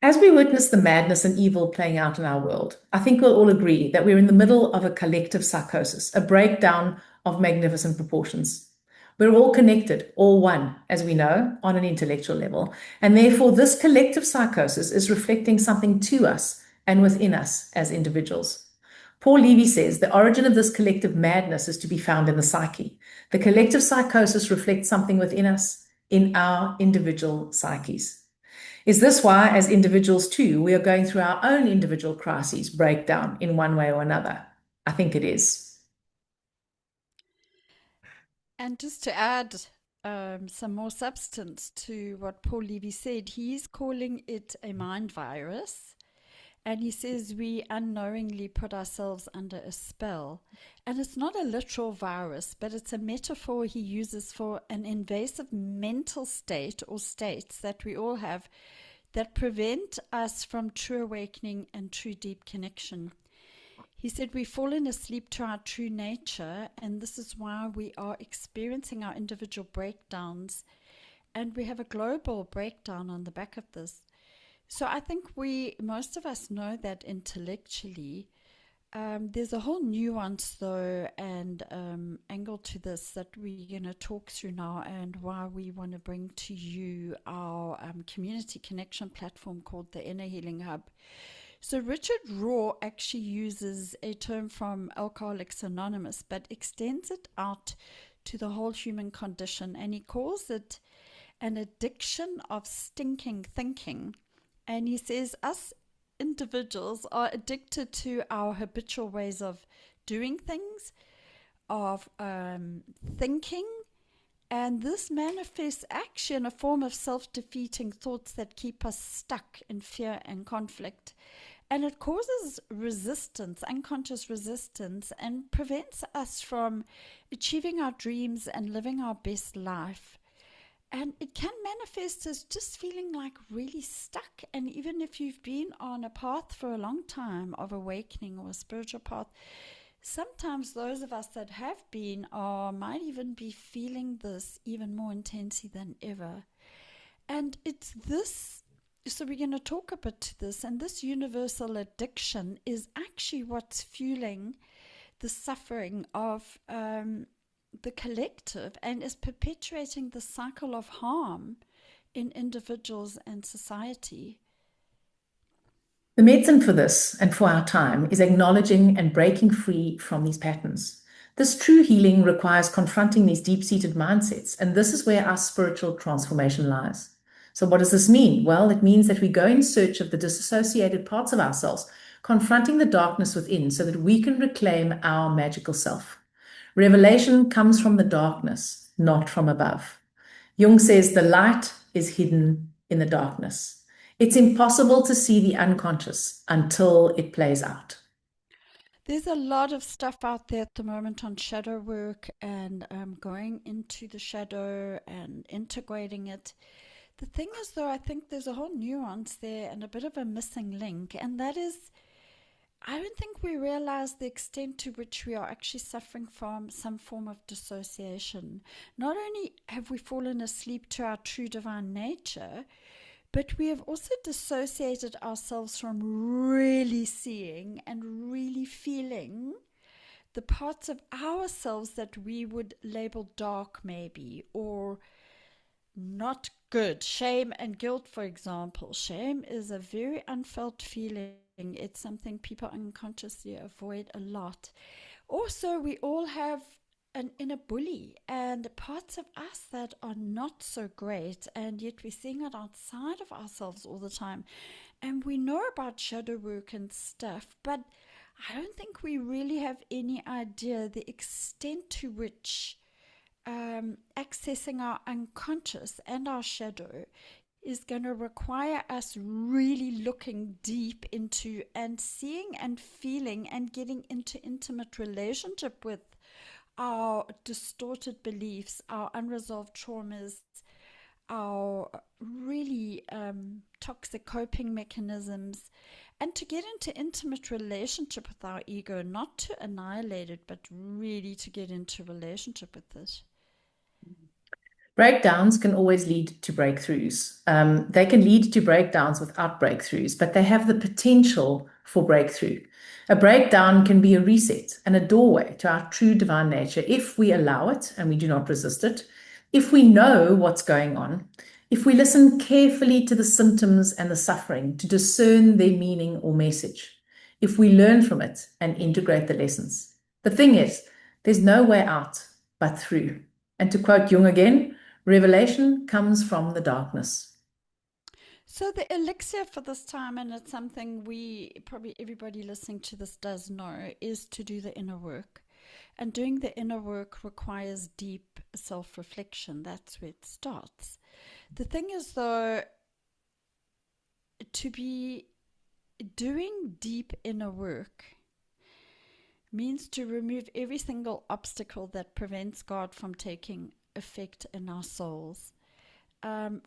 As we witness the madness and evil playing out in our world, I think we'll all agree that we're in the middle of a collective psychosis, a breakdown of magnificent proportions. We're all connected, all one, as we know, on an intellectual level. And therefore, this collective psychosis is reflecting something to us and within us as individuals. Paul Levy says the origin of this collective madness is to be found in the psyche. The collective psychosis reflects something within us, in our individual psyches. Is this why, as individuals too, we are going through our own individual crises, breakdown in one way or another? I think it is. And just to add some more substance to what Paul Levy said, he's calling it a mind virus. And he says we unknowingly put ourselves under a spell. And it's not a literal virus, but it's a metaphor he uses for an invasive mental state or states that we all have that prevent us from true awakening and true deep connection. He said we've fallen asleep to our true nature, and this is why we are experiencing our individual breakdowns, and we have a global breakdown on the back of this. So I think most of us know that intellectually. There's a whole nuance, though, and angle to this that we're going to talk through now, and why we want to bring to you our community connection platform called the Inner Healing Hub. So Richard Raw actually uses a term from Alcoholics Anonymous, but extends it out to the whole human condition, and he calls it an addiction of stinking thinking. And he says us individuals are addicted to our habitual ways of doing things, of thinking, and this manifests actually in a form of self-defeating thoughts that keep us stuck in fear and conflict. And it causes resistance, unconscious resistance, and prevents us from achieving our dreams and living our best life. And it can manifest as just feeling like really stuck. And even if you've been on a path for a long time of awakening or a spiritual path, sometimes those of us that have been might even be feeling this even more intensely than ever. And it's this, so we're going to talk a bit to this. And this universal addiction is actually what's fueling the suffering of the collective, and is perpetuating the cycle of harm in individuals and society. The medicine for this and for our time is acknowledging and breaking free from these patterns. This true healing requires confronting these deep-seated mindsets, and this is where our spiritual transformation lies. So, what does this mean? Well, it means that we go in search of the disassociated parts of ourselves, confronting the darkness within so that we can reclaim our magical self. Revelation comes from the darkness, not from above. Jung says the light is hidden in the darkness. It's impossible to see the unconscious until it plays out. There's a lot of stuff out there at the moment on shadow work and going into the shadow and integrating it. The thing is, though, I think there's a whole nuance there and a bit of a missing link, and that is I don't think we realize the extent to which we are actually suffering from some form of dissociation. Not only have we fallen asleep to our true divine nature, but we have also dissociated ourselves from really seeing and really feeling the parts of ourselves that we would label dark, maybe, or not good. Shame and guilt, for example. Shame is a very unfelt feeling. It's something people unconsciously avoid a lot. Also, we all have an inner bully and parts of us that are not so great, and yet we're seeing it outside of ourselves all the time. And we know about shadow work and stuff, but I don't think we really have any idea the extent to which accessing our unconscious and our shadow is going to require us really looking deep into and seeing and feeling and getting into intimate relationship with our distorted beliefs, our unresolved traumas, our really toxic coping mechanisms, and to get into intimate relationship with our ego, not to annihilate it, but really to get into relationship with it. Breakdowns can always lead to breakthroughs. They can lead to breakdowns without breakthroughs, but they have the potential for breakthrough. A breakdown can be a reset and a doorway to our true divine nature if we allow it and we do not resist it, if we know what's going on, if we listen carefully to the symptoms and the suffering to discern their meaning or message, if we learn from it and integrate the lessons. The thing is, there's no way out but through. And to quote Jung again, revelation comes from the darkness. So the elixir for this time, and it's something we probably everybody listening to this does know, is to do the inner work. And doing the inner work requires deep self-reflection. That's where it starts. The thing is, though, to be doing deep inner work means to remove every single obstacle that prevents God from taking effect in our souls.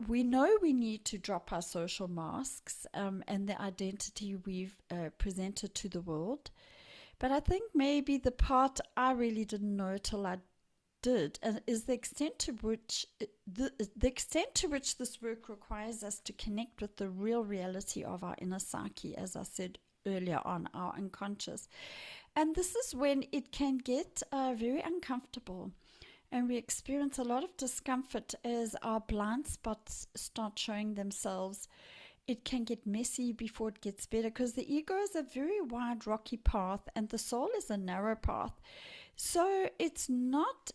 We know we need to drop our social masks and the identity we've presented to the world. But I think maybe the part I really didn't know till I did, and is the extent to which this work requires us to connect with the real reality of our inner psyche, as I said earlier on, our unconscious. And this is when it can get very uncomfortable. And we experience a lot of discomfort as our blind spots start showing themselves. It can get messy before it gets better, because the ego is a very wide, rocky path and the soul is a narrow path. So it's not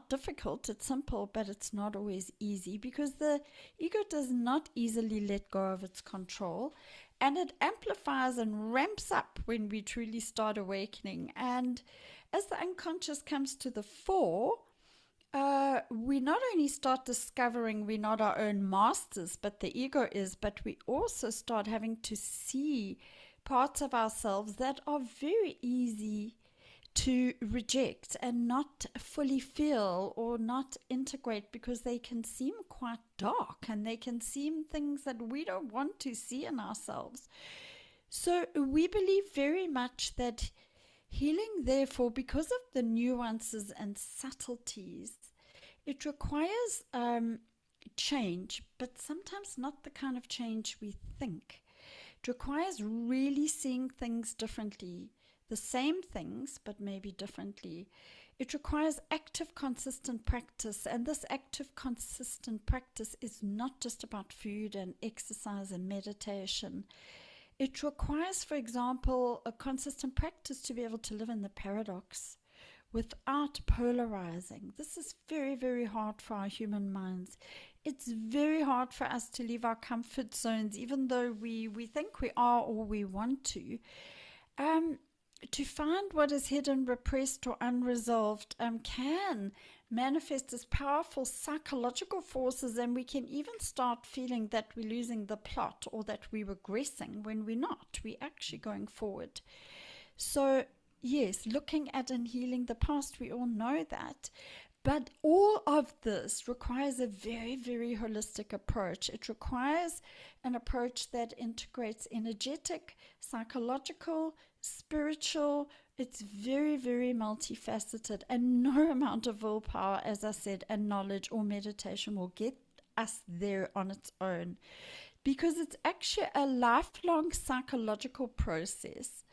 difficult, it's simple, but it's not always easy, because the ego does not easily let go of its control, and it amplifies and ramps up when we truly start awakening. And as the unconscious comes to the fore, we not only start discovering we're not our own masters, but the ego is, but we also start having to see parts of ourselves that are very easy to reject and not fully feel or not integrate, because they can seem quite dark and they can seem things that we don't want to see in ourselves. So we believe very much that healing, therefore, because of the nuances and subtleties, it requires change, but sometimes not the kind of change we think. It requires really seeing things differently, the same things, but maybe differently. It requires active, consistent practice, and this active, consistent practice is not just about food and exercise and meditation. It requires, for example, a consistent practice to be able to live in the paradox without polarizing. This is very, very hard for our human minds. It's very hard for us to leave our comfort zones, even though we think we are or we want to. To find what is hidden, repressed, or unresolved can manifest as powerful psychological forces, and we can even start feeling that we're losing the plot or that we're regressing when we're not. We're actually going forward. So, yes, looking at and healing the past, we all know that. But all of this requires a very, very holistic approach. It requires an approach that integrates energetic, psychological, spiritual. It's very, very multifaceted, and no amount of willpower, as I said, and knowledge or meditation will get us there on its own, because it's actually a lifelong psychological process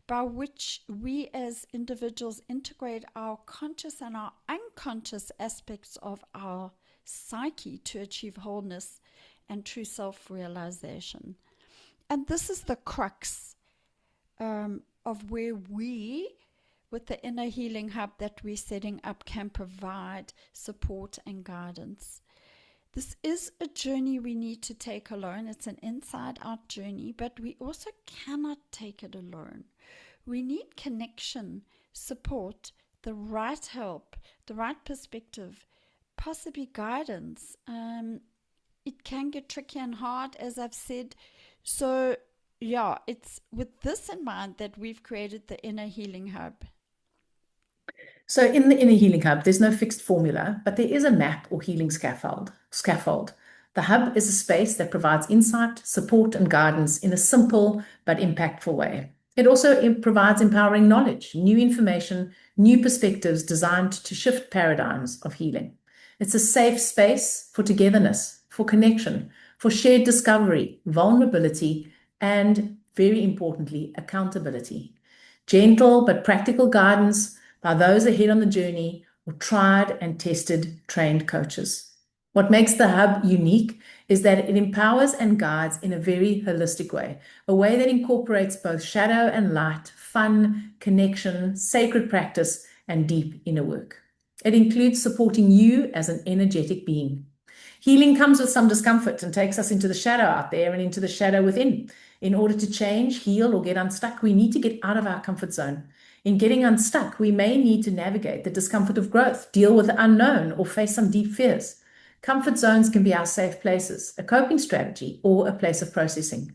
by which we as individuals integrate our conscious and our unconscious aspects of our psyche to achieve wholeness and true self-realization. And this is the crux of where we, with the inner healing hub that we're setting up, can provide support and guidance. This is a journey we need to take alone. It's an inside-out journey, but we also cannot take it alone. We need connection, support, the right help, the right perspective, possibly guidance. It can get tricky and hard, as I've said. So, yeah, it's with this in mind that we've created the Inner Healing Hub. So in the Inner Healing Hub, there's no fixed formula, but there is a map or healing scaffold. The hub is a space that provides insight, support, and guidance in a simple but impactful way. It also provides empowering knowledge, new information, new perspectives designed to shift paradigms of healing. It's a safe space for togetherness, for connection, for shared discovery, vulnerability, and very importantly, accountability. Gentle but practical guidance by those ahead on the journey or tried and tested trained coaches. What makes the hub unique is that it empowers and guides in a very holistic way, a way that incorporates both shadow and light, fun, connection, sacred practice, and deep inner work. It includes supporting you as an energetic being. Healing comes with some discomfort and takes us into the shadow out there and into the shadow within. In order to change, heal, or get unstuck, we need to get out of our comfort zone. In getting unstuck, we may need to navigate the discomfort of growth, deal with the unknown, or face some deep fears. Comfort zones can be our safe places, a coping strategy, or a place of processing.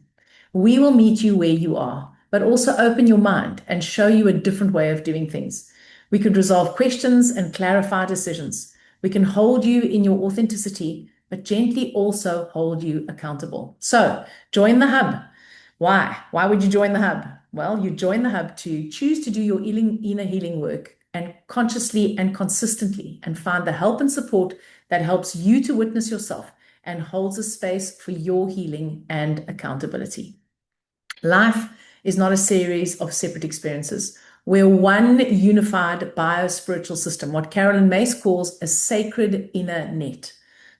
We will meet you where you are, but also open your mind and show you a different way of doing things. We could resolve questions and clarify decisions. We can hold you in your authenticity, but gently also hold you accountable. So join the hub. Why? Why would you join the hub? Well, you join the hub to choose to do your inner healing work and consciously and consistently and find the help and support that helps you to witness yourself and holds a space for your healing and accountability. Life is not a series of separate experiences. We're one unified bio-spiritual system, what Carolyn Mace calls a sacred inner net.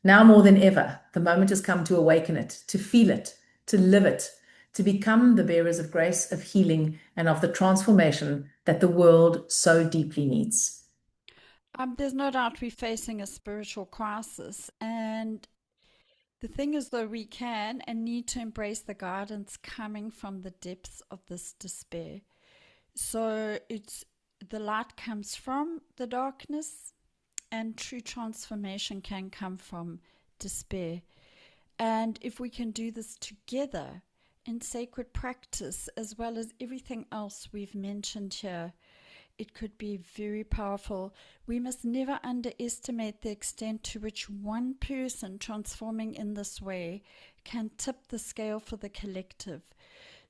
Now more than ever, the moment has come to awaken it, to feel it, to live it, to become the bearers of grace, of healing, and of the transformation that the world so deeply needs. There's no doubt we're facing a spiritual crisis, and the thing is, though, we can and need to embrace the guidance coming from the depths of this despair. So it's the light comes from the darkness, and true transformation can come from despair. And if we can do this together in sacred practice, as well as everything else we've mentioned here, it could be very powerful. We must never underestimate the extent to which one person transforming in this way can tip the scale for the collective.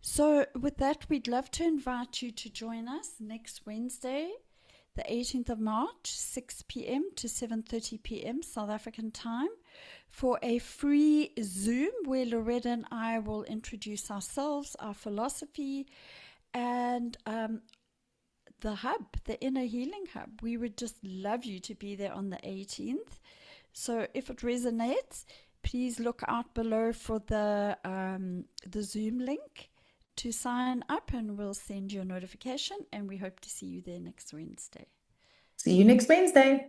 So with that, we'd love to invite you to join us next Wednesday, the 18th of March, 6 p.m. to 7:30 p.m. South African time, for a free Zoom where Loretta and I will introduce ourselves, our philosophy, and the hub, the inner healing hub. We would just love you to be there on the 18th. So if it resonates, please look out below for the Zoom link to sign up, and we'll send you a notification, and we hope to see you there next Wednesday. See you next Wednesday.